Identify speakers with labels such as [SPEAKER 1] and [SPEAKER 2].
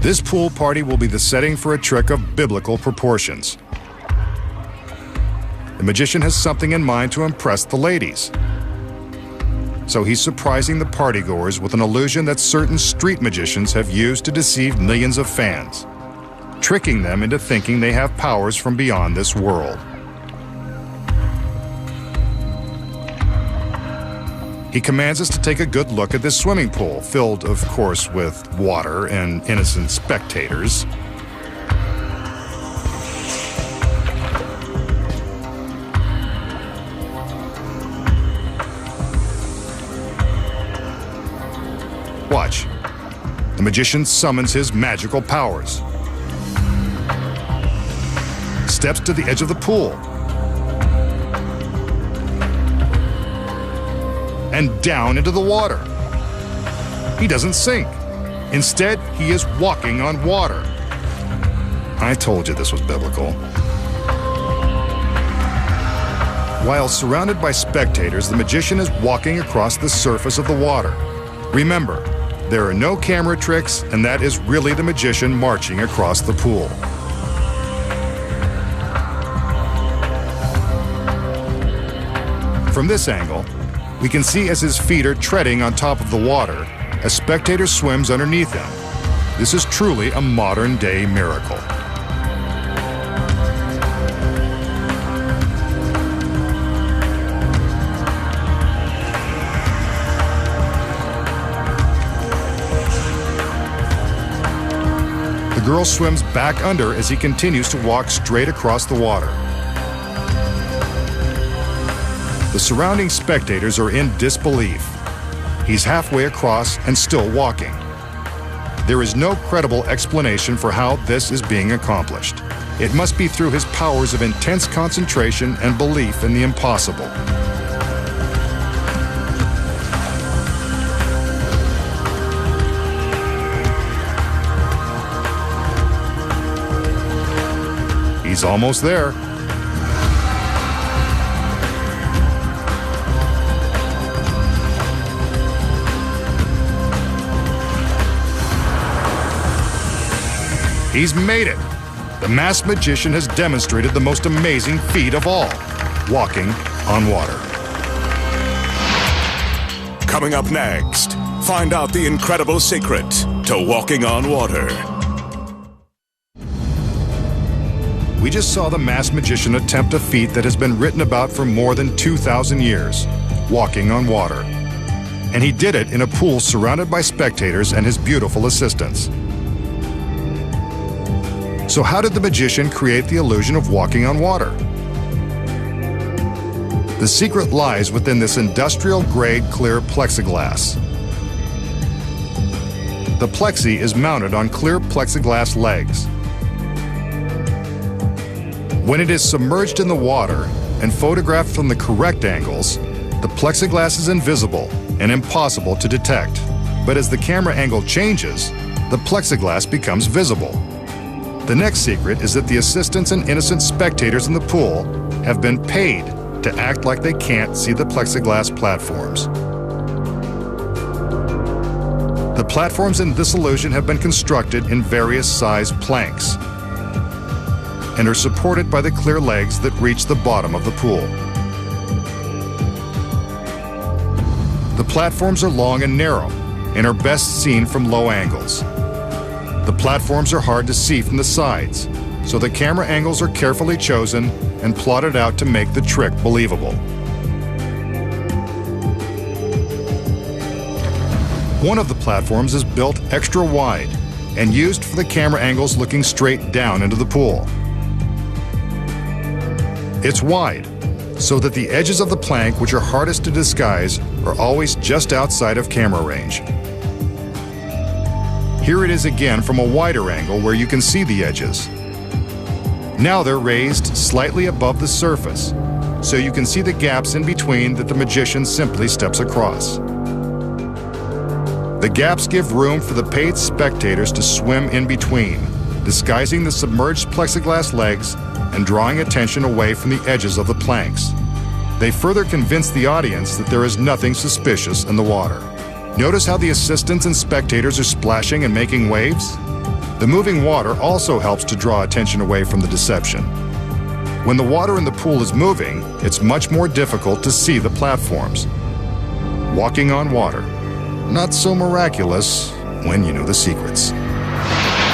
[SPEAKER 1] This pool party will be the setting for a trick of biblical proportions. The magician has something in mind to impress the ladies. So he's surprising the partygoers with an illusion that certain street magicians have used to deceive millions of fans, tricking them into thinking they have powers from beyond this world. He commands us to take a good look at this swimming pool, filled, of course, with water and innocent spectators. Watch. The magician summons his magical powers. Steps to the edge of the pool. And down into the water. He doesn't sink. Instead, he is walking on water. I told you this was biblical. While surrounded by spectators, the magician is walking across the surface of the water. Remember, there are no camera tricks, and that is really the magician marching across the pool. From this angle, we can see as his feet are treading on top of the water, a spectator swims underneath him. This is truly a modern-day miracle. The girl swims back under as he continues to walk straight across the water. The surrounding spectators are in disbelief. He's halfway across and still walking. There is no credible explanation for how this is being accomplished. It must be through his powers of intense concentration and belief in the impossible. He's almost there. He's made it! The masked magician has demonstrated the most amazing feat of all, walking on water.
[SPEAKER 2] Coming up next, find out the incredible secret to walking on water.
[SPEAKER 1] We just saw the masked magician attempt a feat that has been written about for more than 2,000 years, walking on water. And he did it in a pool surrounded by spectators and his beautiful assistants. So how did the magician create the illusion of walking on water? The secret lies within this industrial-grade clear plexiglass. The plexi is mounted on clear plexiglass legs. When it is submerged in the water and photographed from the correct angles, the plexiglass is invisible and impossible to detect. But as the camera angle changes, the plexiglass becomes visible. The next secret is that the assistants and innocent spectators in the pool have been paid to act like they can't see the plexiglass platforms. The platforms in this illusion have been constructed in various size planks and are supported by the clear legs that reach the bottom of the pool. The platforms are long and narrow and are best seen from low angles. The platforms are hard to see from the sides, so the camera angles are carefully chosen and plotted out to make the trick believable. One of the platforms is built extra wide and used for the camera angles looking straight down into the pool. It's wide, so that the edges of the plank, which are hardest to disguise, are always just outside of camera range. Here it is again from a wider angle where you can see the edges. Now they're raised slightly above the surface, so you can see the gaps in between that the magician simply steps across. The gaps give room for the paid spectators to swim in between, disguising the submerged plexiglass legs and drawing attention away from the edges of the planks. They further convince the audience that there is nothing suspicious in the water. Notice how the assistants and spectators are splashing and making waves? The moving water also helps to draw attention away from the deception. When the water in the pool is moving, it's much more difficult to see the platforms. Walking on water. Not so miraculous when you know the secrets.